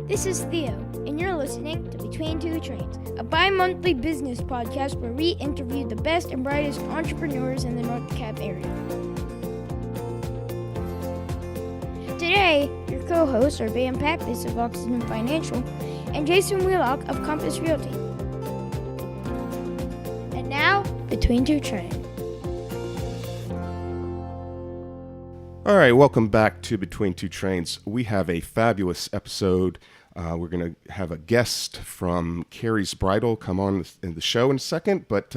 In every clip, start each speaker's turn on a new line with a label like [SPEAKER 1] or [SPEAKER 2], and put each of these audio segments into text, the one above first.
[SPEAKER 1] This is Theo, and you're listening to Between Two Trains, a bi-monthly business podcast where we interview the best and brightest entrepreneurs in the North Cap area. Today, your co-hosts are Van Pappas of Oxygen Financial and Jason Wheelock of Compass Realty. And now, Between Two Trains.
[SPEAKER 2] All right, welcome back to Between Two Trains. We have a fabulous episode. We're going to have a guest from Carrie's Bridal come on in the show in a second. But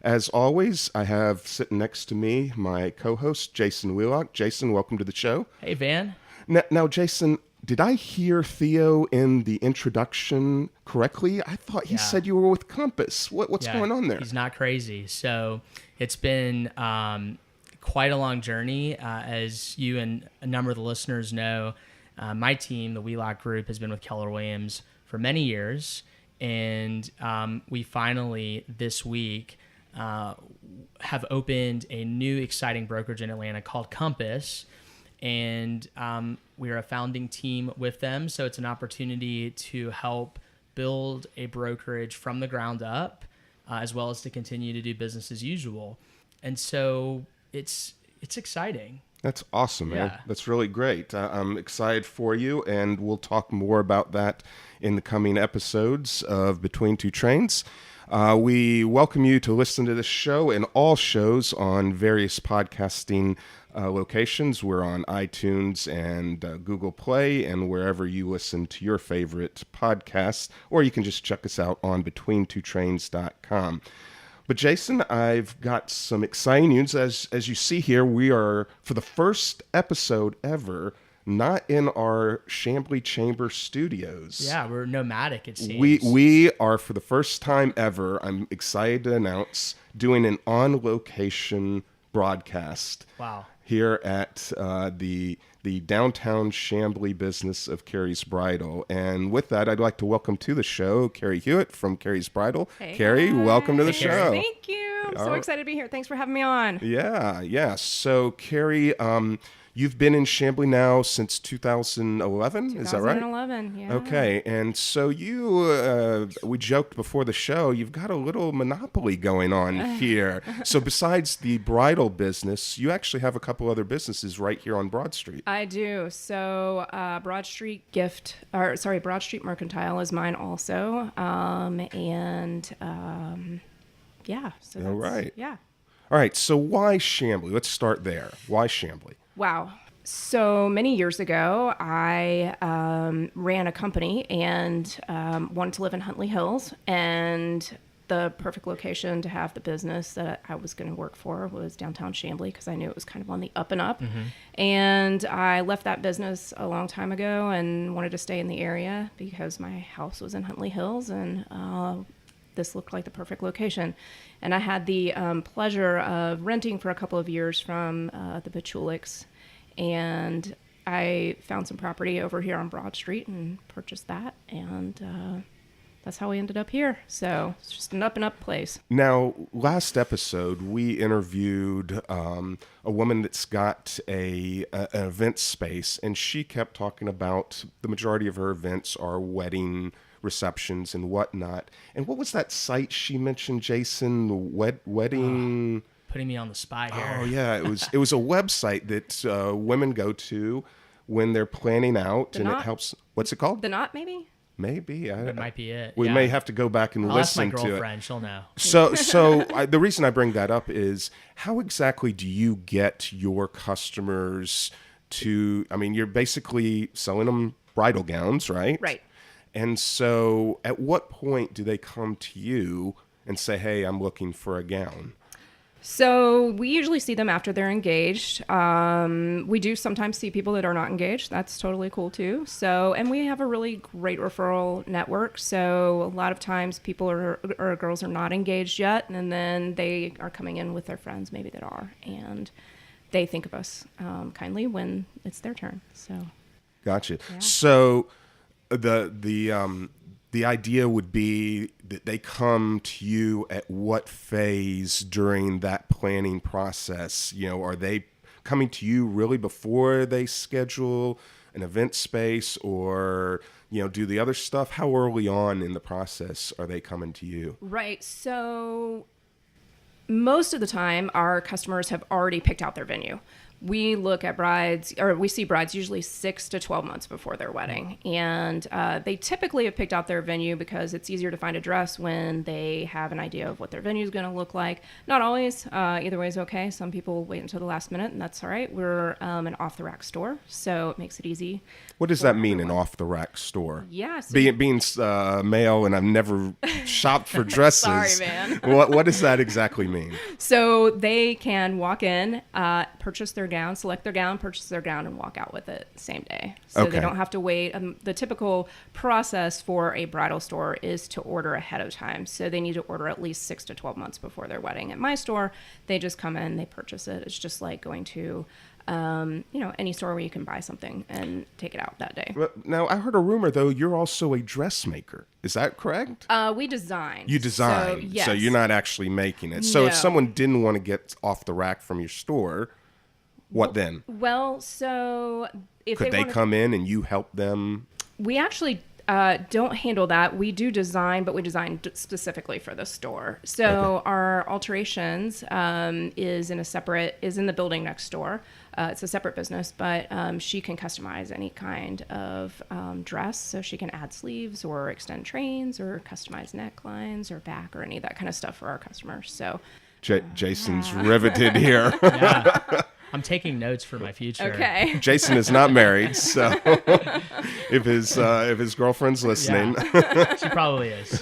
[SPEAKER 2] as always, I have sitting next to me my co-host, Jason Wheelock. Jason, welcome to the show.
[SPEAKER 3] Hey, Van.
[SPEAKER 2] Now, Jason, did I hear Theo in the introduction correctly? I thought he said you were with Compass. What's going on there?
[SPEAKER 3] He's not crazy. So it's been quite a long journey. As you and a number of the listeners know, my team, the Wheelock Group, has been with Keller Williams for many years. And we finally, this week, have opened a new exciting brokerage in Atlanta called Compass. And we are a founding team with them. So it's an opportunity to help build a brokerage from the ground up, as well as to continue to do business as usual. And so it's exciting.
[SPEAKER 2] That's awesome, man. That's really great. I'm excited for you, and we'll talk more about that in the coming episodes of Between Two Trains. We welcome you to listen to this show and all shows on various podcasting locations. We're on iTunes and Google Play and wherever you listen to your favorite podcasts, or you can just check us out on BetweenTwoTrains.com. But Jason, I've got some exciting news. As you see here, we are, for the first episode ever, not in our Chamblee Chamber studios.
[SPEAKER 3] Yeah, we're nomadic, it seems.
[SPEAKER 2] We are, for the first time ever, I'm excited to announce, doing an on-location broadcast.
[SPEAKER 3] Wow.
[SPEAKER 2] Here at the Downtown Chamblee business of Carrie's Bridal. And with that, I'd like to welcome to the show Carrie Huyett from Carrie's Bridal.
[SPEAKER 4] Hey,
[SPEAKER 2] Carrie, welcome to the
[SPEAKER 3] Hey,
[SPEAKER 2] show.
[SPEAKER 3] Carrie.
[SPEAKER 4] Thank you. I'm so excited to be here. Thanks for having me on.
[SPEAKER 2] Yeah. So, Carrie, you've been in Chamblee now since 2011, is that right?
[SPEAKER 4] 2011, yeah.
[SPEAKER 2] Okay, and so you, we joked before the show, you've got a little monopoly going on here. So besides the bridal business, you actually have a couple other businesses right here on Broad Street.
[SPEAKER 4] I do. So Broad Street Mercantile is mine also. So
[SPEAKER 2] All right.
[SPEAKER 4] Yeah.
[SPEAKER 2] All right, so why Chamblee? Let's start there. Why Chamblee?
[SPEAKER 4] Wow. So many years ago, I ran a company and wanted to live in Huntley Hills, and the perfect location to have the business that I was going to work for was downtown Chamblee, because I knew it was kind of on the up and up. Mm-hmm. And I left that business a long time ago and wanted to stay in the area because my house was in Huntley Hills, and this looked like the perfect location. And I had the pleasure of renting for a couple of years from the Bachuliks, and I found some property over here on Broad Street and purchased that, and that's how we ended up here. So it's just an up and up place.
[SPEAKER 2] Now, last episode, we interviewed a woman that's got an event space, and she kept talking about the majority of her events are wedding receptions and whatnot. And what was that site she mentioned, Jason? Wedding...
[SPEAKER 3] Putting me on the spot here.
[SPEAKER 2] Oh, yeah. It was a website that women go to when they're planning out, and it helps... What's it called?
[SPEAKER 4] The Knot, maybe?
[SPEAKER 2] Maybe.
[SPEAKER 3] That might be it.
[SPEAKER 2] We may have to go back and
[SPEAKER 3] I'll ask my
[SPEAKER 2] listen to it.
[SPEAKER 3] girlfriend. She'll know.
[SPEAKER 2] So the reason I bring that up is, how exactly do you get your customers to... I mean, you're basically selling them bridal gowns, right?
[SPEAKER 4] Right.
[SPEAKER 2] And so at what point do they come to you and say, hey, I'm looking for a gown?
[SPEAKER 4] So we usually see them after they're engaged. We do sometimes see people that are not engaged. That's totally cool too. So, and we have a really great referral network. So a lot of times people or girls are not engaged yet, and then they are coming in with their friends maybe that are, and they think of us kindly when it's their turn. So.
[SPEAKER 2] Gotcha.
[SPEAKER 4] Yeah.
[SPEAKER 2] So the idea would be that they come to you at what phase during that planning process? You know, are they coming to you really before they schedule an event space or, do the other stuff? How early on in the process are they coming to you?
[SPEAKER 4] Right. So most of the time, our customers have already picked out their venue. We look at brides, or we see brides usually 6 to 12 months before their wedding. And they typically have picked out their venue because it's easier to find a dress when they have an idea of what their venue is going to look like. Not always. Either way is okay. Some people wait until the last minute, and that's all right. We're an off-the-rack store, so it makes it easy.
[SPEAKER 2] What does that mean, an off-the-rack store?
[SPEAKER 4] Yeah. So
[SPEAKER 2] Being male, and I've never shopped for dresses.
[SPEAKER 4] Sorry, man.
[SPEAKER 2] What does that exactly mean?
[SPEAKER 4] So they can walk in, purchase their gown, select their gown, purchase their gown, and walk out with it same day. So
[SPEAKER 2] Okay.
[SPEAKER 4] they don't have to wait. The typical process for a bridal store is to order ahead of time. So they need to order at least 6 to 12 months before their wedding. At my store, they just come in, they purchase it. It's just like going to any store where you can buy something and take it out that day.
[SPEAKER 2] Now, I heard a rumor, though, you're also a dressmaker. Is that correct?
[SPEAKER 4] We design.
[SPEAKER 2] You design.
[SPEAKER 4] So, yes.
[SPEAKER 2] So you're not actually making it. So if
[SPEAKER 4] No.
[SPEAKER 2] someone didn't want to get off the rack from your store, what then?
[SPEAKER 4] Well, so if
[SPEAKER 2] Could they
[SPEAKER 4] wanna-
[SPEAKER 2] come in and you help them?
[SPEAKER 4] We actually don't handle that. We do design, but we design specifically for the store. So
[SPEAKER 2] Okay.
[SPEAKER 4] our alterations is in the building next door. It's a separate business, but she can customize any kind of dress. So she can add sleeves or extend trains or customize necklines or back or any of that kind of stuff for our customers. So
[SPEAKER 2] Jason's riveted here.
[SPEAKER 3] Yeah. I'm taking notes for my future.
[SPEAKER 4] okay.
[SPEAKER 2] Jason is not married, so if his girlfriend's listening,
[SPEAKER 3] She probably is.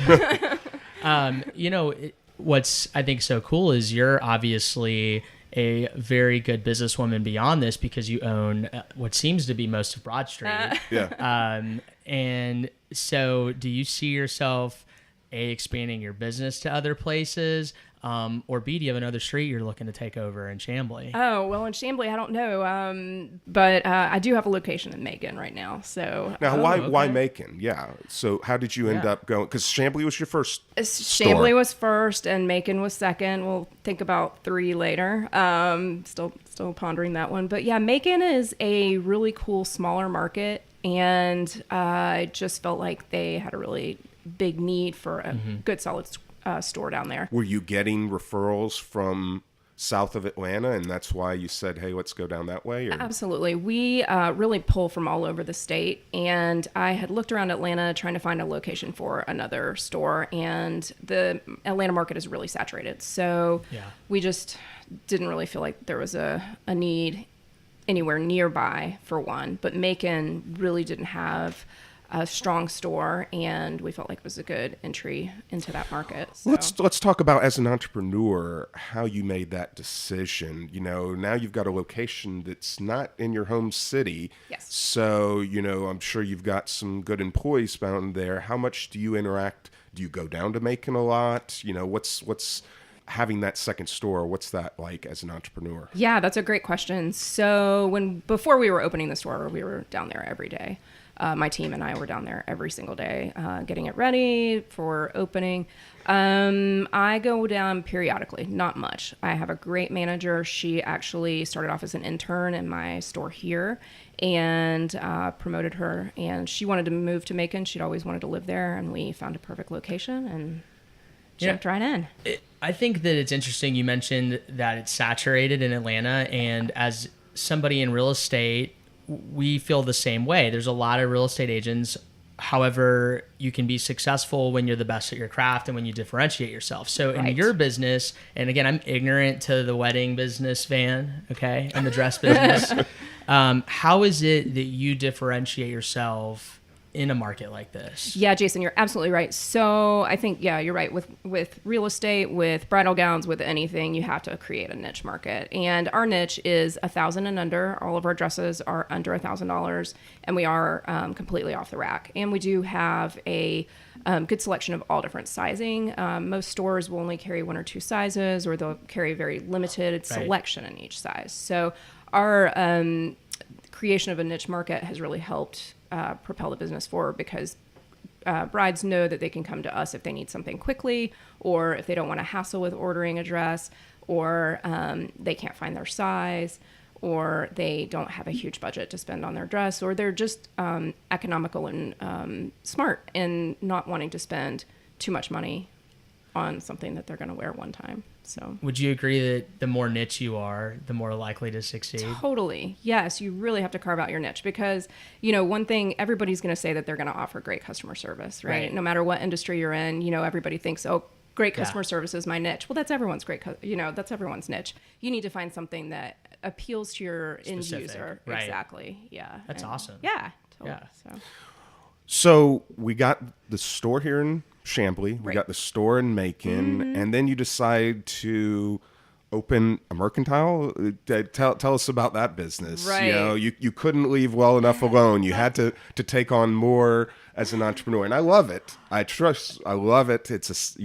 [SPEAKER 3] What's I think so cool is you're obviously a very good businesswoman beyond this because you own what seems to be most of Broad Street.
[SPEAKER 2] yeah.
[SPEAKER 3] And so do you see yourself expanding your business to other places? Or B, do you have another street you're looking to take over in Chamblee?
[SPEAKER 4] Oh, well, in Chamblee, I don't know. But I do have a location in Macon right now. So
[SPEAKER 2] Now,
[SPEAKER 3] okay.
[SPEAKER 2] why Macon? Yeah. So how did you end up going? Because Chamblee was your first
[SPEAKER 4] Chamblee
[SPEAKER 2] store.
[SPEAKER 4] was first and Macon was second. We'll think about 3 later. Still pondering that one. But yeah, Macon is a really cool, smaller market. And I just felt like they had a really big need for a good, solid store down there.
[SPEAKER 2] Were you getting referrals from south of Atlanta, and that's why you said, hey, let's go down that way? Or?
[SPEAKER 4] Absolutely. We really pull from all over the state, and I had looked around Atlanta trying to find a location for another store, and the Atlanta market is really saturated. So we just didn't really feel like there was a need anywhere nearby for one, but Macon really didn't have a strong store, and we felt like it was a good entry into that market. So.
[SPEAKER 2] Let's talk about, as an entrepreneur, how you made that decision. Now you've got a location that's not in your home city.
[SPEAKER 4] Yes.
[SPEAKER 2] So, I'm sure you've got some good employees found there. How much do you interact? Do you go down to Macon a lot? What's having that second store, what's that like as an entrepreneur?
[SPEAKER 4] Yeah, that's a great question. So before we were opening the store, we were down there every day. My team and I were down there every single day, getting it ready for opening. I go down periodically, not much. I have a great manager. She actually started off as an intern in my store here, and promoted her. And she wanted to move to Macon. She'd always wanted to live there, and we found a perfect location and jumped right in.
[SPEAKER 3] I think that it's interesting you mentioned that it's saturated in Atlanta, and as somebody in real estate, we feel the same way. There's a lot of real estate agents. However, you can be successful when you're the best at your craft and when you differentiate yourself. So in your business, and again, I'm ignorant to the wedding business, Van, okay, and the dress business. How is it that you differentiate yourself in a market like this?
[SPEAKER 4] Yeah, Jason, you're absolutely right. So I think, you're right. With real estate, with bridal gowns, with anything, you have to create a niche market. And our niche is $1,000 and under. All of our dresses are under $1,000, and we are completely off the rack. And we do have a good selection of all different sizing. Most stores will only carry 1 or 2 sizes, or they'll carry very limited selection in each size. So our creation of a niche market has really helped propel the business forward, because brides know that they can come to us if they need something quickly, or if they don't want to hassle with ordering a dress, or they can't find their size, or they don't have a huge budget to spend on their dress, or they're just economical and smart and not wanting to spend too much money on something that they're going to wear one time. So
[SPEAKER 3] would you agree that the more niche you are, the more likely to succeed?
[SPEAKER 4] Totally. Yes, you really have to carve out your niche because, one thing, everybody's going to say that they're going to offer great customer service, right? No matter what industry you're in, everybody thinks, oh, great customer service is my niche. Well, that's everyone's that's everyone's niche. You need to find something that appeals to your end user.
[SPEAKER 3] Right.
[SPEAKER 4] Exactly. Yeah.
[SPEAKER 3] That's awesome.
[SPEAKER 4] Yeah. Totally.
[SPEAKER 3] Yeah.
[SPEAKER 2] So we got the store here in Chamblee. We
[SPEAKER 4] Right.
[SPEAKER 2] got the store in Macon, and then you decide to open a mercantile. Tell us about that business.
[SPEAKER 4] Right.
[SPEAKER 2] You couldn't leave well enough alone. You had to take on more as an entrepreneur, and I love it. I love it. It's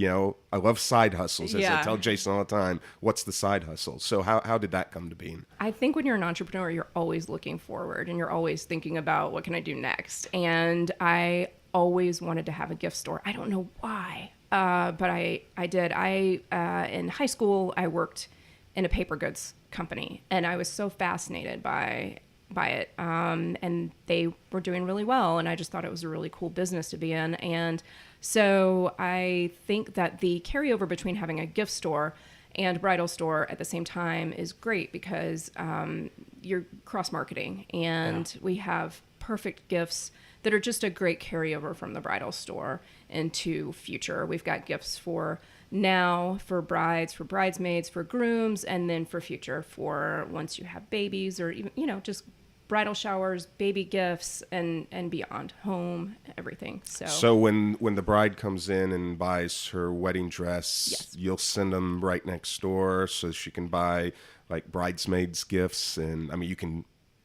[SPEAKER 2] I love side hustles. As I tell Jason all the time, what's the side hustle? So how did that come to being?
[SPEAKER 4] I think when you're an entrepreneur, you're always looking forward and you're always thinking about what can I do next. And I always wanted to have a gift store. I don't know why, but I did. In high school, I worked in a paper goods company, and I was so fascinated by it. And they were doing really well, and I just thought it was a really cool business to be in. And so I think that the carryover between having a gift store and bridal store at the same time is great because you're cross-marketing, and we have perfect gifts that are just a great carryover from the bridal store into future. We've got gifts for now, for brides, for bridesmaids, for grooms, and then for future, for once you have babies, or even, just bridal showers, baby gifts, and beyond, home, everything. So
[SPEAKER 2] when the bride comes in and buys her wedding dress,
[SPEAKER 4] Yes.
[SPEAKER 2] you'll send them right next door so she can buy like bridesmaids gifts, and I mean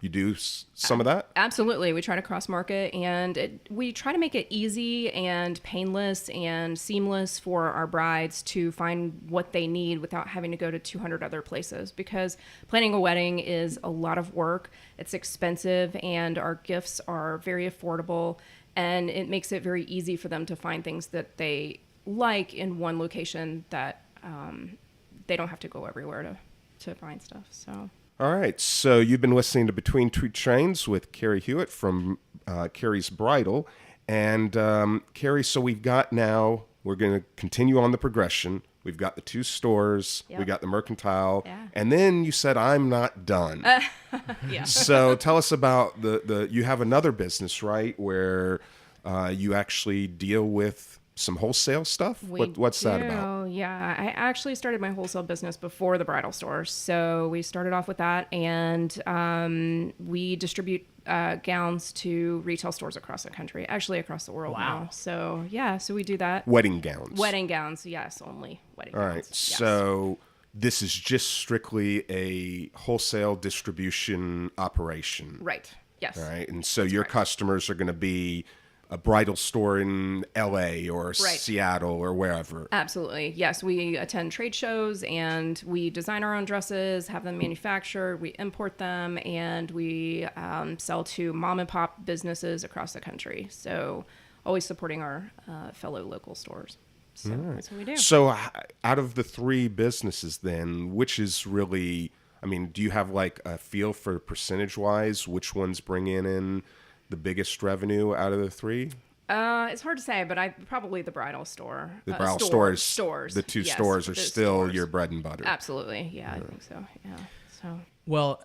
[SPEAKER 2] you do some of that?
[SPEAKER 4] Absolutely. We try to cross market, and we try to make it easy and painless and seamless for our brides to find what they need without having to go to 200 other places, because planning a wedding is a lot of work. It's expensive, and our gifts are very affordable, and it makes it very easy for them to find things that they like in one location that they don't have to go everywhere to find stuff. So.
[SPEAKER 2] All right, so you've been listening to Between Two Trains with Carrie Huyett from Carrie's Bridal. And Carrie, so we're going to continue on the progression. We've got the two stores, we got the mercantile, and then you said, I'm not done.
[SPEAKER 4] Yeah.
[SPEAKER 2] So tell us about you have another business, right, where you actually deal with some wholesale stuff? What's that about?
[SPEAKER 4] Yeah, I actually started my wholesale business before the bridal store. So we started off with that, and we distribute gowns to retail stores across the country, actually across the world now. So so we do that.
[SPEAKER 2] Wedding gowns.
[SPEAKER 4] Wedding gowns, yes, only wedding gowns.
[SPEAKER 2] All right, so this is just strictly a wholesale distribution operation.
[SPEAKER 4] Right, yes.
[SPEAKER 2] All right, and so your customers are going to be a bridal store in LA or Seattle or wherever.
[SPEAKER 4] Absolutely. Yes. We attend trade shows, and we design our own dresses, have them manufactured, we import them, and we sell to mom and pop businesses across the country. So always supporting our fellow local stores. So that's what we do.
[SPEAKER 2] So out of the three businesses then, which is really, do you have like a feel for percentage wise, which ones bring in the biggest revenue out of the three?
[SPEAKER 4] It's hard to say, but probably the bridal store.
[SPEAKER 2] The bridal stores. The two
[SPEAKER 4] yes,
[SPEAKER 2] stores are still
[SPEAKER 4] stores.
[SPEAKER 2] your bread and butter.
[SPEAKER 4] Absolutely. Yeah, I think so. Yeah. So.
[SPEAKER 3] Well,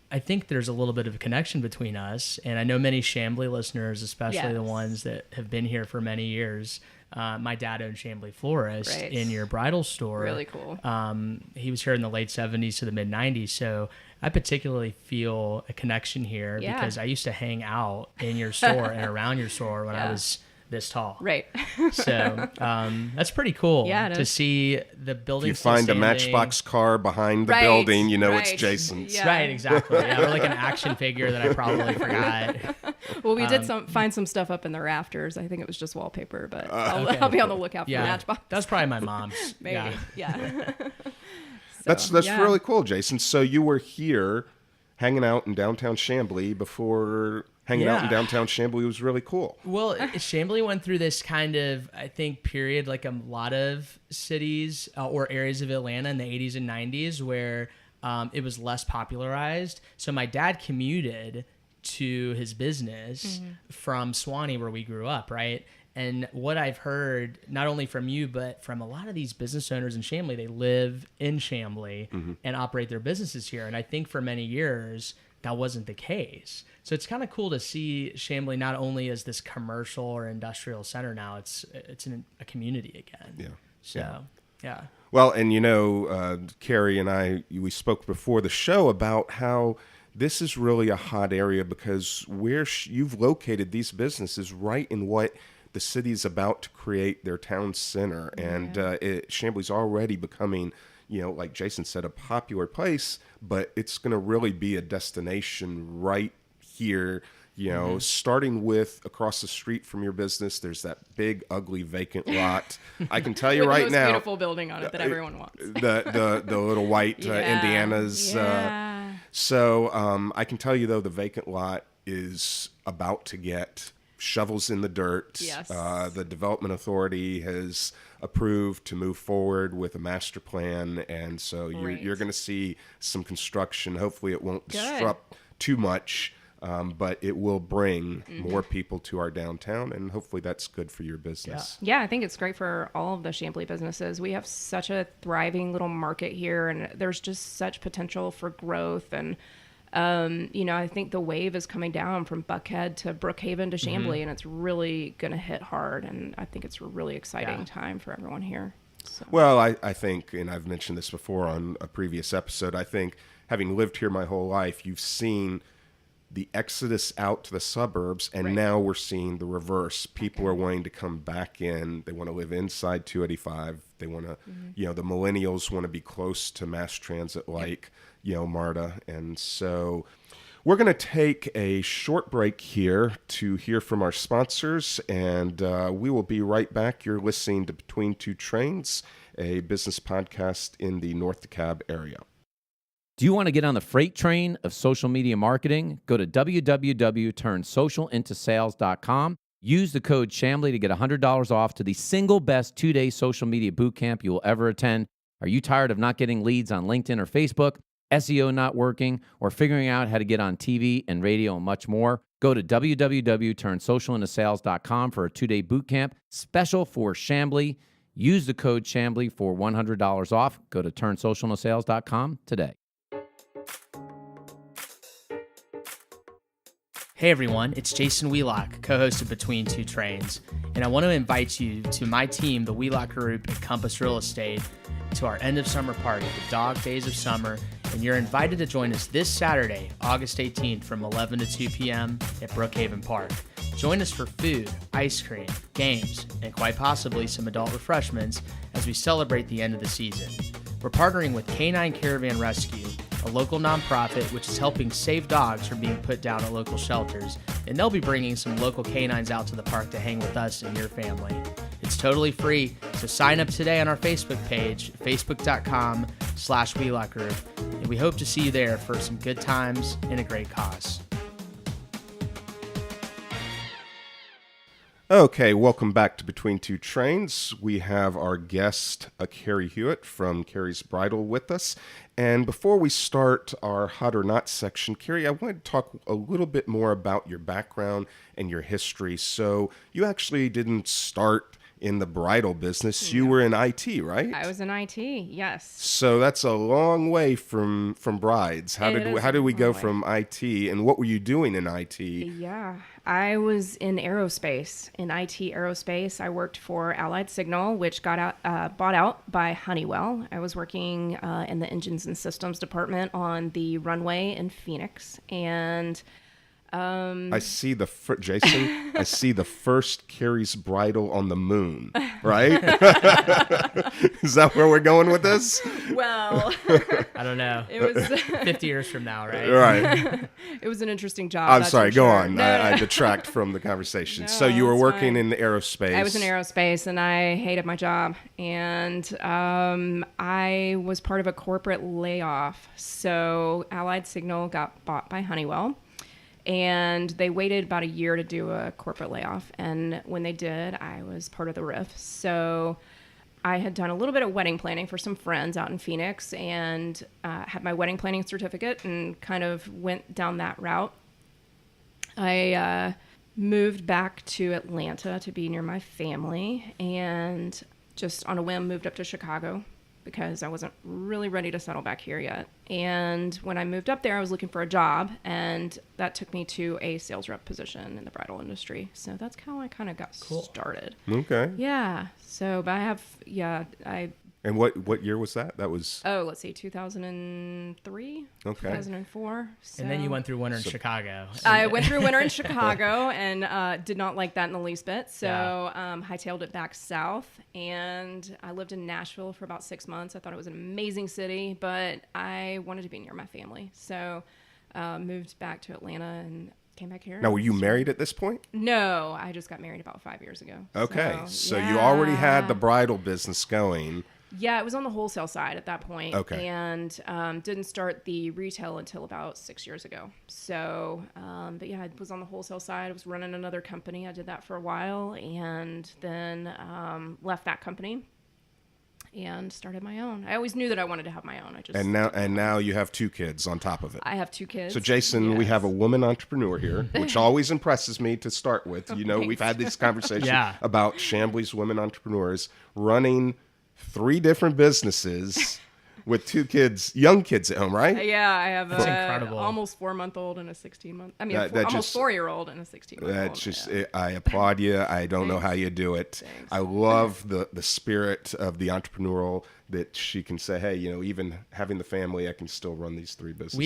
[SPEAKER 3] I think there's a little bit of a connection between us, and I know many Chamblee listeners, especially the ones that have been here for many years. My dad owned Chamblee Florist in your bridal store.
[SPEAKER 4] Really cool.
[SPEAKER 3] He was here in the late 70s to the mid 90s, so I particularly feel a connection here because I used to hang out in your store and around your store when I was this tall.
[SPEAKER 4] Right.
[SPEAKER 3] So that's pretty cool to see the building.
[SPEAKER 2] If you find a Matchbox car behind the building, it's Jason's.
[SPEAKER 3] Yeah. Right, exactly. Or like an action figure that I probably forgot.
[SPEAKER 4] Well, we did find some stuff up in the rafters. I think it was just wallpaper, but I'll be on the lookout for Matchbox.
[SPEAKER 3] That's probably my mom's.
[SPEAKER 4] Maybe. Yeah.
[SPEAKER 2] That's really cool, Jason. So you were here hanging out in downtown Chamblee before hanging out in downtown Chamblee was really cool.
[SPEAKER 3] Well, Chamblee went through this kind of, I think, period like a lot of cities or areas of Atlanta in the 80s and 90s where it was less popularized. So my dad commuted to his business from Suwanee, where we grew up, right? And what I've heard, not only from you, but from a lot of these business owners in Chamblee, they live in Chamblee and operate their businesses here. And I think for many years, that wasn't the case. So it's kind of cool to see Chamblee not only as this commercial or industrial center now, it's in a community again.
[SPEAKER 2] Yeah.
[SPEAKER 3] So, yeah.
[SPEAKER 2] Well, and Carrie and we spoke before the show about how this is really a hot area because where you've located these businesses right in what the city's about to create their town center. And Chamblee's already becoming, like Jason said, a popular place, but it's going to really be a destination right here. Starting with across the street from your business, there's that big, ugly, vacant lot. I can tell you right now,
[SPEAKER 4] the most beautiful building on it that everyone wants.
[SPEAKER 2] The little white Indianas. So I can tell you though, the vacant lot is about to get shovels in the dirt.
[SPEAKER 4] Yes.
[SPEAKER 2] The Development Authority has approved to move forward with a master plan, and so you're going to see some construction. Hopefully, it won't disrupt too much. But it will bring more people to our downtown, and hopefully that's good for your business.
[SPEAKER 4] Yeah, I think it's great for all of the Chamblee businesses. We have such a thriving little market here, and there's just such potential for growth. And, I think the wave is coming down from Buckhead to Brookhaven to Chamblee, and it's really going to hit hard. And I think it's a really exciting time for everyone here. So.
[SPEAKER 2] Well, I think, and I've mentioned this before on a previous episode, I think having lived here my whole life, you've seen the exodus out to the suburbs, and now we're seeing the reverse. People are wanting to come back in. They want to live inside 285. They want to, the millennials want to be close to mass transit like, MARTA. And so we're going to take a short break here to hear from our sponsors, and we will be right back. You're listening to Between Two Trains, a business podcast in the North DeKalb area.
[SPEAKER 5] Do you want to get on the freight train of social media marketing? Go to www.turnsocialintosales.com. Use the code Chamblee to get $100 off to the single best 2-day social media bootcamp you will ever attend. Are you tired of not getting leads on LinkedIn or Facebook, SEO not working, or figuring out how to get on TV and radio and much more? Go to www.turnsocialintosales.com for a 2-day bootcamp special for Chamblee. Use the code Chamblee for $100 off. Go to turnsocialintosales.com today.
[SPEAKER 3] Hey everyone, it's Jason Wheelock, co-host of Between Two Trains, and I want to invite you to my team, the Wheelock Group at Compass Real Estate, to our end of summer party, the Dog Days of Summer, and you're invited to join us this Saturday, August 18th from 11 to 2 p.m. at Brookhaven Park. Join us for food, ice cream, games, and quite possibly some adult refreshments as we celebrate the end of the season. We're partnering with Canine Caravan Rescue, a local nonprofit which is helping save dogs from being put down at local shelters, and they'll be bringing some local canines out to the park to hang with us and your family. It's totally free, so sign up today on our Facebook page, facebook.com/Wheelock Group, and we hope to see you there for some good times and a great cause.
[SPEAKER 2] Okay, welcome back to Between Two Trains. We have our guest, Carrie Huyett from Carrie's Bridal with us. And before we start our Hot or Not section, Carrie, I wanted to talk a little bit more about your background and your history. So you actually didn't start in the bridal business. You were in IT, right?
[SPEAKER 4] I was in IT, yes.
[SPEAKER 2] So that's a long way from brides. How did we go from IT, and what were you doing in IT?
[SPEAKER 4] Yeah, I was in aerospace, in IT aerospace. I worked for Allied Signal, which got bought out by Honeywell. I was working in the engines and systems department on the runway in Phoenix, and
[SPEAKER 2] I see Jason. I see the first Carrie's Bridal on the moon, right? Is that where we're going with this?
[SPEAKER 4] Well,
[SPEAKER 3] I don't know.
[SPEAKER 4] It was
[SPEAKER 3] 50 years from now, right?
[SPEAKER 2] Right.
[SPEAKER 4] It was an interesting job.
[SPEAKER 2] I'm sorry. Go on.
[SPEAKER 4] No.
[SPEAKER 2] I detract from the conversation.
[SPEAKER 4] No,
[SPEAKER 2] so you were working
[SPEAKER 4] fine.
[SPEAKER 2] in aerospace.
[SPEAKER 4] I was in aerospace, and I hated my job. And I was part of a corporate layoff. So Allied Signal got bought by Honeywell. And they waited about a year to do a corporate layoff. And when they did, I was part of the RIF. So I had done a little bit of wedding planning for some friends out in Phoenix, and had my wedding planning certificate and kind of went down that route. I moved back to Atlanta to be near my family, and just on a whim moved up to Chicago because I wasn't really ready to settle back here yet. And when I moved up there, I was looking for a job, and that took me to a sales rep position in the bridal industry. So that's how I kind of got started.
[SPEAKER 2] Okay.
[SPEAKER 4] Yeah. So, but
[SPEAKER 2] And what year was that? That was...
[SPEAKER 4] Oh, let's see, 2003,
[SPEAKER 2] Okay.
[SPEAKER 4] 2004. So.
[SPEAKER 3] And then you went through winter in Chicago.
[SPEAKER 4] I went through winter in Chicago and did not like that in the least bit. So hightailed it back south, and I lived in Nashville for about 6 months. I thought it was an amazing city, but I wanted to be near my family. So moved back to Atlanta and came back here.
[SPEAKER 2] Now, were you married at this point?
[SPEAKER 4] No, I just got married about 5 years ago.
[SPEAKER 2] Okay. So you already had the bridal business going.
[SPEAKER 4] Yeah, it was on the wholesale side at that point.
[SPEAKER 2] Okay.
[SPEAKER 4] And didn't start the retail until about 6 years ago. So, but yeah, I was on the wholesale side. I was running another company. I did that for a while, and then left that company and started my own. I always knew that I wanted to have my own.
[SPEAKER 2] And now you have 2 kids on top of it.
[SPEAKER 4] I have 2 kids.
[SPEAKER 2] So Jason, we have a woman entrepreneur here, which always impresses me to start with. You know, we've had this conversation about Chamblee's women entrepreneurs running 3 different businesses with 2 kids, young kids at home, right?
[SPEAKER 4] Yeah, I have
[SPEAKER 3] incredible.
[SPEAKER 4] Almost 4-month-old and a 16-month. I mean,
[SPEAKER 2] That
[SPEAKER 4] almost 4-year-old and a 16-month-old.
[SPEAKER 2] That's just, I applaud you. I don't know how you do it.
[SPEAKER 4] Thanks.
[SPEAKER 2] I love the spirit of the entrepreneurial, that she can say, hey, you know, even having the family, I can still run these 3 businesses.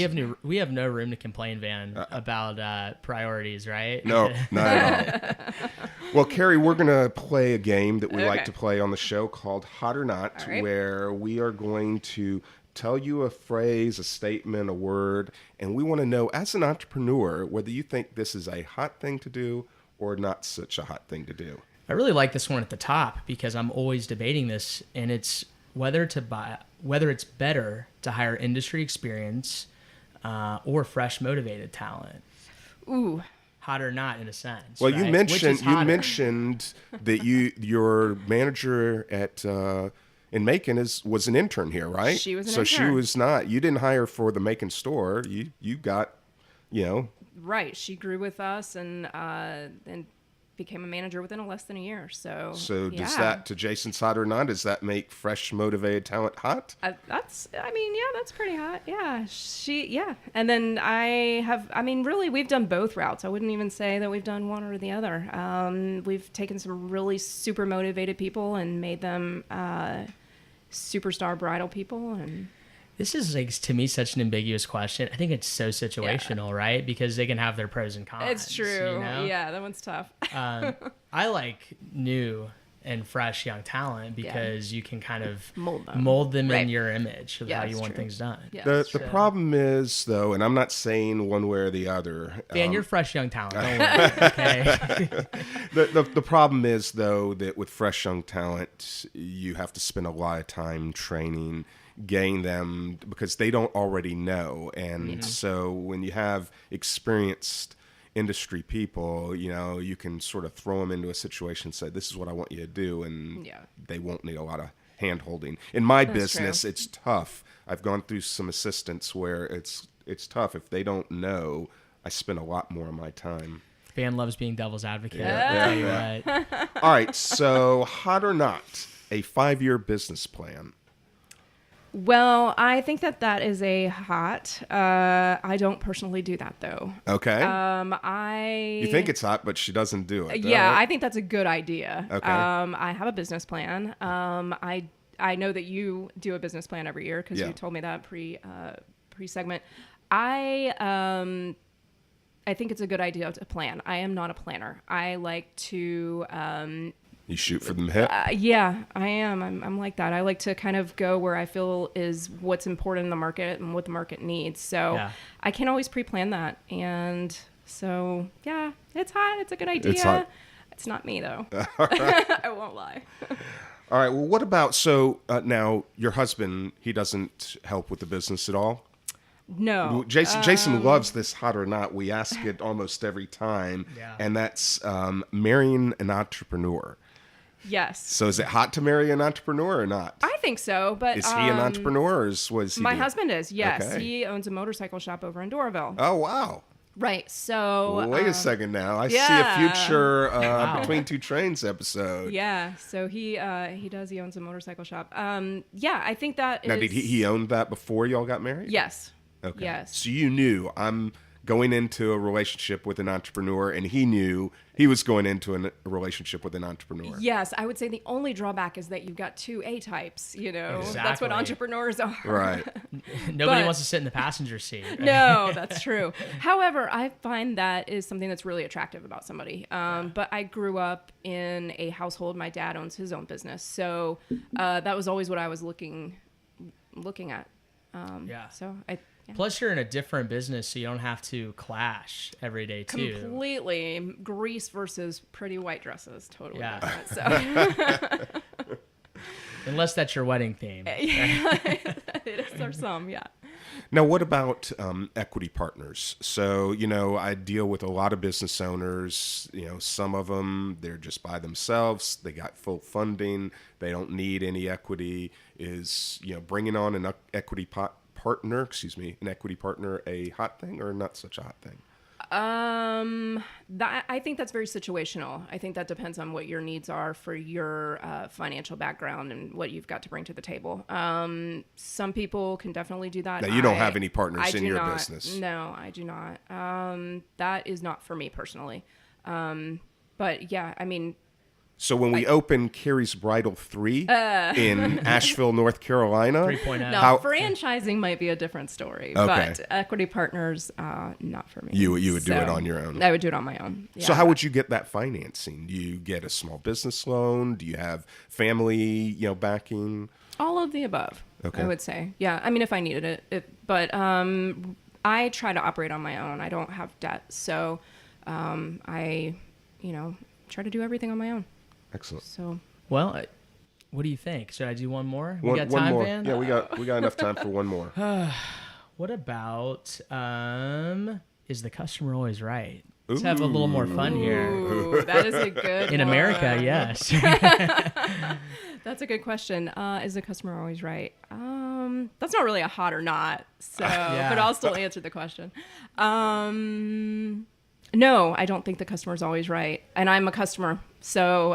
[SPEAKER 3] We have no room to complain, Van, about priorities, right?
[SPEAKER 2] No, not at all. Well, Carrie, we're going to play a game that we like to play on the show called Hot or Not, where we are going to tell you a phrase, a statement, a word, and we want to know, as an entrepreneur, whether you think this is a hot thing to do or not such a hot thing to do.
[SPEAKER 3] I really like this one at the top because I'm always debating this, and it's whether it's better to hire industry experience or fresh motivated talent.
[SPEAKER 4] Ooh.
[SPEAKER 3] Hot or not, in a sense.
[SPEAKER 2] Well,
[SPEAKER 3] right?
[SPEAKER 2] you mentioned that your manager at in Macon was an intern here, right?
[SPEAKER 4] She was an
[SPEAKER 2] intern.
[SPEAKER 4] intern.
[SPEAKER 2] So she was not. You didn't hire for the Macon store. You got, you know.
[SPEAKER 4] Right. She grew with us and became a manager within less than a year. So
[SPEAKER 2] does that, to Jason's hot or not, does that make fresh motivated talent hot?
[SPEAKER 4] That's pretty hot. Yeah. And then really, we've done both routes. I wouldn't even say that we've done one or the other. We've taken some really super motivated people and made them superstar bridal people. And
[SPEAKER 3] this is, like, to me, such an ambiguous question. I think it's so situational, right? Because they can have their pros and cons.
[SPEAKER 4] It's true.
[SPEAKER 3] You know?
[SPEAKER 4] Yeah, that one's tough.
[SPEAKER 3] I like new and fresh young talent because you can kind of
[SPEAKER 4] mold them
[SPEAKER 3] in your image of how you want
[SPEAKER 4] true.
[SPEAKER 3] things done.
[SPEAKER 4] Yeah,
[SPEAKER 2] the problem is, though, and I'm not saying one way or the other.
[SPEAKER 3] Dan, you're fresh young talent. Don't worry, okay?
[SPEAKER 2] The problem is, though, that with fresh young talent, you have to spend a lot of time training, getting them, because they don't already know. And so when you have experienced industry people, you know, you can sort of throw them into a situation and say, this is what I want you to do, and they won't need a lot of hand holding. In my business, it's tough. I've gone through some assistants where it's tough. If they don't know, I spend a lot more of my time.
[SPEAKER 3] Van loves being devil's advocate.
[SPEAKER 2] Yeah. All right, so hot or not, a 5-year business plan.
[SPEAKER 4] Well, I think that is a hot. I don't personally do that, though.
[SPEAKER 2] Okay. You think it's hot, but she doesn't do it.
[SPEAKER 4] Yeah, I think that's a good idea.
[SPEAKER 2] Okay.
[SPEAKER 4] I have a business plan. I know that you do a business plan every year because you told me that pre-segment. I think it's a good idea to plan. I am not a planner. I like to...
[SPEAKER 2] You shoot for the hip?
[SPEAKER 4] Yeah, I am. I'm like that. I like to kind of go where I feel is what's important in the market and what the market needs. So I can't always pre-plan that. And so, yeah, it's hot. It's a good idea.
[SPEAKER 2] It's hot.
[SPEAKER 4] It's not me, though. I won't lie.
[SPEAKER 2] All right. Well, what about, now your husband, he doesn't help with the business at all?
[SPEAKER 4] No.
[SPEAKER 2] Jason loves this hot or not. We ask it almost every time. And that's marrying an entrepreneur.
[SPEAKER 4] Yes.
[SPEAKER 2] So is it hot to marry an entrepreneur or not?
[SPEAKER 4] I think so, but
[SPEAKER 2] is he an entrepreneur or was he?
[SPEAKER 4] My husband is, yes.
[SPEAKER 2] Okay.
[SPEAKER 4] He owns a motorcycle shop over in Doraville.
[SPEAKER 2] Oh, wow.
[SPEAKER 4] Right. So
[SPEAKER 2] Wait a second now. I see a
[SPEAKER 4] yeah.
[SPEAKER 2] future Between Two Trains episode.
[SPEAKER 4] Yeah. So he owns a motorcycle shop. Yeah, I think that
[SPEAKER 2] Now,
[SPEAKER 4] is...
[SPEAKER 2] did he own that before y'all got married?
[SPEAKER 4] Yes.
[SPEAKER 2] Okay.
[SPEAKER 4] Yes.
[SPEAKER 2] So you knew I'm going into a relationship with an entrepreneur, and he knew he was going into a relationship with an entrepreneur.
[SPEAKER 4] Yes, I would say the only drawback is that you've got two A types, you know.
[SPEAKER 3] Exactly.
[SPEAKER 4] That's what entrepreneurs are.
[SPEAKER 2] Right.
[SPEAKER 3] Nobody
[SPEAKER 4] But-
[SPEAKER 3] wants to sit in the passenger seat. Right?
[SPEAKER 4] No, that's true. However, I find that is something that's really attractive about somebody. But I grew up in a household. My dad owns his own business, so that was always what I was looking at.
[SPEAKER 3] Yeah.
[SPEAKER 4] So
[SPEAKER 3] Plus, you're in a different business, so you don't have to clash every day too.
[SPEAKER 4] completely Grease versus pretty white dresses, totally
[SPEAKER 3] Yeah.
[SPEAKER 4] different. So
[SPEAKER 3] Unless that's your wedding theme.
[SPEAKER 4] it is for some, yeah.
[SPEAKER 2] Now, what about equity partners? So, I deal with a lot of business owners. Some of them, they're just by themselves. They got full funding. They don't need any equity. Is, bringing on an equity partner, an equity partner, a hot thing or not such a hot thing?
[SPEAKER 4] I think that's very situational. I think that depends on what your needs are for your financial background and what you've got to bring to the table. Some people can definitely do that.
[SPEAKER 2] Now, you don't have any partners
[SPEAKER 4] I
[SPEAKER 2] in
[SPEAKER 4] do
[SPEAKER 2] your
[SPEAKER 4] not.
[SPEAKER 2] business.
[SPEAKER 4] No, I do not. That is not for me personally. But yeah, I mean,
[SPEAKER 2] So when we open Carrie's Bridal 3 in Asheville, North Carolina,
[SPEAKER 3] 3.0.
[SPEAKER 4] no,
[SPEAKER 2] How-
[SPEAKER 4] franchising might be a different story,
[SPEAKER 2] Okay.
[SPEAKER 4] but equity partners, not for me.
[SPEAKER 2] you would do it
[SPEAKER 4] So,
[SPEAKER 2] on your own.
[SPEAKER 4] I would do it on my own.
[SPEAKER 2] So
[SPEAKER 4] Yeah.
[SPEAKER 2] how would you get that financing? Do you get a small business loan? Do you have family, backing?
[SPEAKER 4] All of the above,
[SPEAKER 2] Okay.
[SPEAKER 4] I would say. Yeah, I mean, if I needed it. But I try to operate on my own. I don't have debt, so I, try to do everything on my own.
[SPEAKER 2] Excellent.
[SPEAKER 4] So
[SPEAKER 3] Well, what do you think? Should I do one more? We
[SPEAKER 2] One
[SPEAKER 3] got time,
[SPEAKER 2] more.
[SPEAKER 3] Van?
[SPEAKER 2] Yeah, we got enough time for one more.
[SPEAKER 3] What about is the customer always right? Let's have a little more fun here.
[SPEAKER 4] ooh, that is a good
[SPEAKER 3] In America,
[SPEAKER 4] one.
[SPEAKER 3] yes.
[SPEAKER 4] That's a good question. Is the customer always right? That's not really a hot or not. So,
[SPEAKER 3] Yeah.
[SPEAKER 4] but I'll still answer the question. No, I don't think the customer's always right. And I'm a customer. So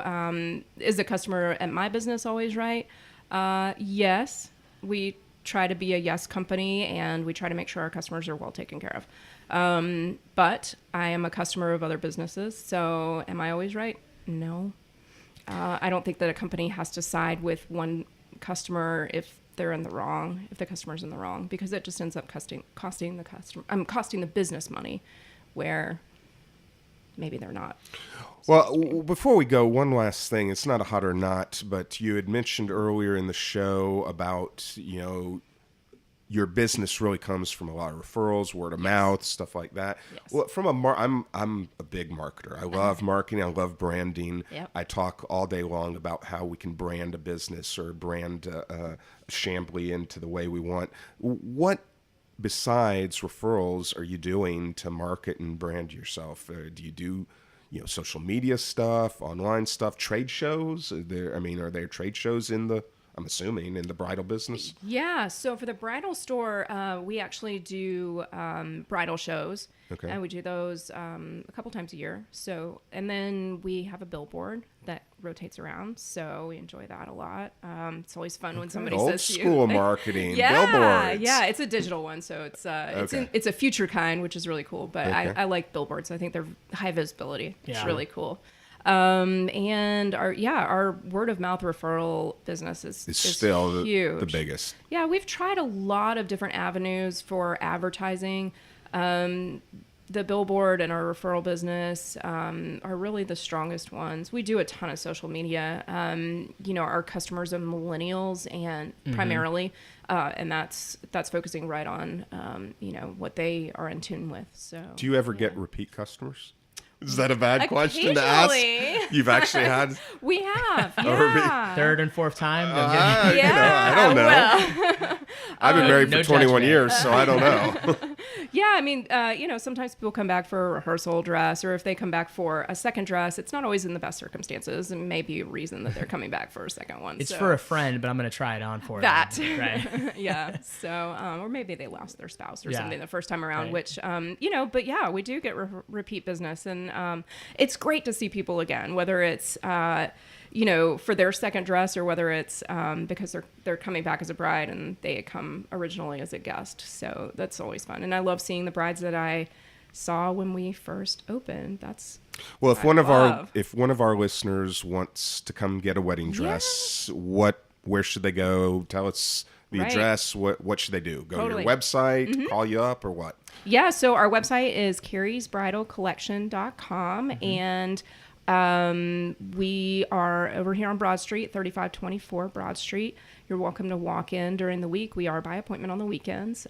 [SPEAKER 4] is the customer at my business always right? Yes. We try to be a yes company, and we try to make sure our customers are well taken care of. But I am a customer of other businesses. So am I always right? No. I don't think that a company has to side with one customer if they're in the wrong, if the customer's in the wrong, because it just ends up costing the customer, costing the business money, where maybe they're not.
[SPEAKER 2] Well, before we go, one last thing. It's not a hot or not, but you had mentioned earlier in the show about, your business really comes from a lot of referrals, word of mouth, stuff like that.
[SPEAKER 4] Yes.
[SPEAKER 2] Well, I'm a big marketer. I love marketing. I love branding.
[SPEAKER 4] Yep.
[SPEAKER 2] I talk all day long about how we can brand a business or brand Chamblee into the way we want. What besides referrals are you doing to market and brand yourself? Do you do social media stuff, online stuff, trade shows? Are there trade shows I'm assuming in the bridal business?
[SPEAKER 4] Yeah. So for the bridal store, we actually do bridal shows.
[SPEAKER 2] Okay.
[SPEAKER 4] And we do those a couple times a year. So, and then we have a billboard that rotates around. So we enjoy that a lot. It's always fun when somebody
[SPEAKER 2] Old
[SPEAKER 4] says to you,
[SPEAKER 2] school marketing,
[SPEAKER 4] yeah,
[SPEAKER 2] billboards.
[SPEAKER 4] yeah, it's a digital one, so it's
[SPEAKER 2] Okay.
[SPEAKER 4] it's a future kind, which is really cool. But
[SPEAKER 2] Okay.
[SPEAKER 4] I like billboards. I think they're high visibility. It's
[SPEAKER 3] Yeah.
[SPEAKER 4] really cool. And our word of mouth referral business is
[SPEAKER 2] Still
[SPEAKER 4] huge.
[SPEAKER 2] the biggest.
[SPEAKER 4] Yeah, we've tried a lot of different avenues for advertising. The billboard and our referral business are really the strongest ones. We do a ton of social media. Our customers are millennials and primarily, and that's focusing right on what they are in tune with. So
[SPEAKER 2] Do you ever get repeat customers? Is that a bad question to ask?
[SPEAKER 4] Occasionally.
[SPEAKER 2] You've actually had.
[SPEAKER 4] we have,
[SPEAKER 2] repeat-
[SPEAKER 4] yeah.
[SPEAKER 3] Third and fourth time. No kidding.
[SPEAKER 2] I don't know.
[SPEAKER 4] Well,
[SPEAKER 2] I've been married for
[SPEAKER 3] no
[SPEAKER 2] 21
[SPEAKER 3] judgment.
[SPEAKER 2] years, so I don't know.
[SPEAKER 4] Yeah, I mean, sometimes people come back for a rehearsal dress, or if they come back for a second dress, it's not always in the best circumstances, and maybe a reason that they're coming back for a second one.
[SPEAKER 3] It's for a friend, but I'm going to try it on for
[SPEAKER 4] that.
[SPEAKER 3] them. Right.
[SPEAKER 4] Yeah. So, or maybe they lost their spouse or
[SPEAKER 3] Yeah.
[SPEAKER 4] something the first time around,
[SPEAKER 3] Right.
[SPEAKER 4] which, but yeah, we do get repeat business, and it's great to see people again, whether it's, for their second dress, or whether it's because they're coming back as a bride and they come originally as a guest. So that's always fun, and I love seeing the brides that I saw when we first opened. That's
[SPEAKER 2] well. If one of our listeners wants to come get a wedding dress, where should they go? Tell us the address. What should they do? Go to your website, call you up, or what?
[SPEAKER 4] Yeah. So our website is carriesbridalcollection.com, and we are over here on Broad Street, 3524 Broad Street. You're welcome to walk in during the week. We are by appointment on the weekends.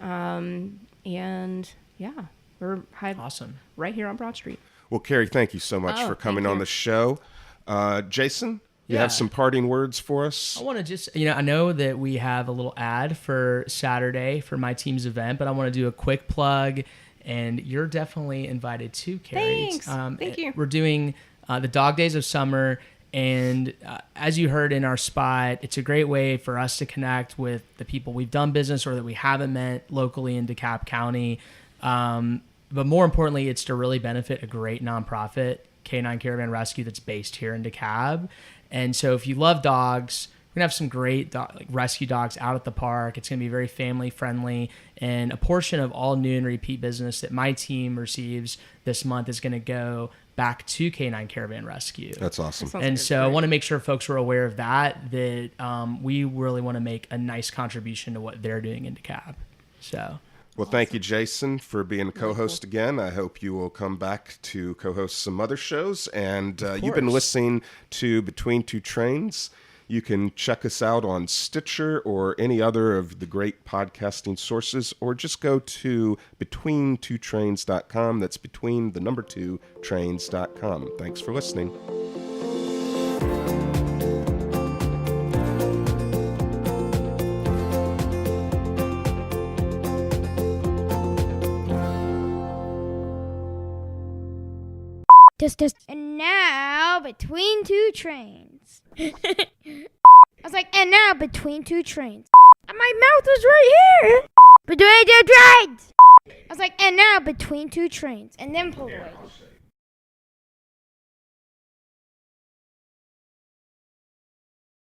[SPEAKER 4] And yeah, we're
[SPEAKER 3] Awesome.
[SPEAKER 4] Right here on Broad Street.
[SPEAKER 2] Well, Carrie, thank you so much for coming on the show. Jason, you have some parting words for us?
[SPEAKER 3] I want to just, I know that we have a little ad for Saturday for my team's event, but I want to do a quick plug, and you're definitely invited too, Carrie.
[SPEAKER 4] Thanks. Thank you.
[SPEAKER 3] We're doing the Dog Days of Summer, and as you heard in our spot, it's a great way for us to connect with the people we've done business or that we haven't met locally in DeKalb County. But more importantly, it's to really benefit a great nonprofit, Canine Caravan Rescue, that's based here in DeKalb. And so if you love dogs, we're going to have some great rescue dogs out at the park. It's going to be very family friendly. And a portion of all new and repeat business that my team receives this month is going to go back to Canine Caravan Rescue.
[SPEAKER 2] That's awesome.
[SPEAKER 3] And so I want to make sure folks are aware of that we really want to make a nice contribution to what they're doing in DeKalb. So...
[SPEAKER 2] Well, thank you, Jason, for being a co-host again. I hope you will come back to co-host some other shows. And you've been listening to Between Two Trains. You can check us out on Stitcher or any other of the great podcasting sources, or just go to betweentwotrains.com. That's between the number 2 trains.com. Thanks for listening.
[SPEAKER 1] And now, Between Two Trains. I was like, and now, Between Two Trains. And my mouth was right here. Between Two Trains. I was like, and now, Between Two Trains. And then pulled away.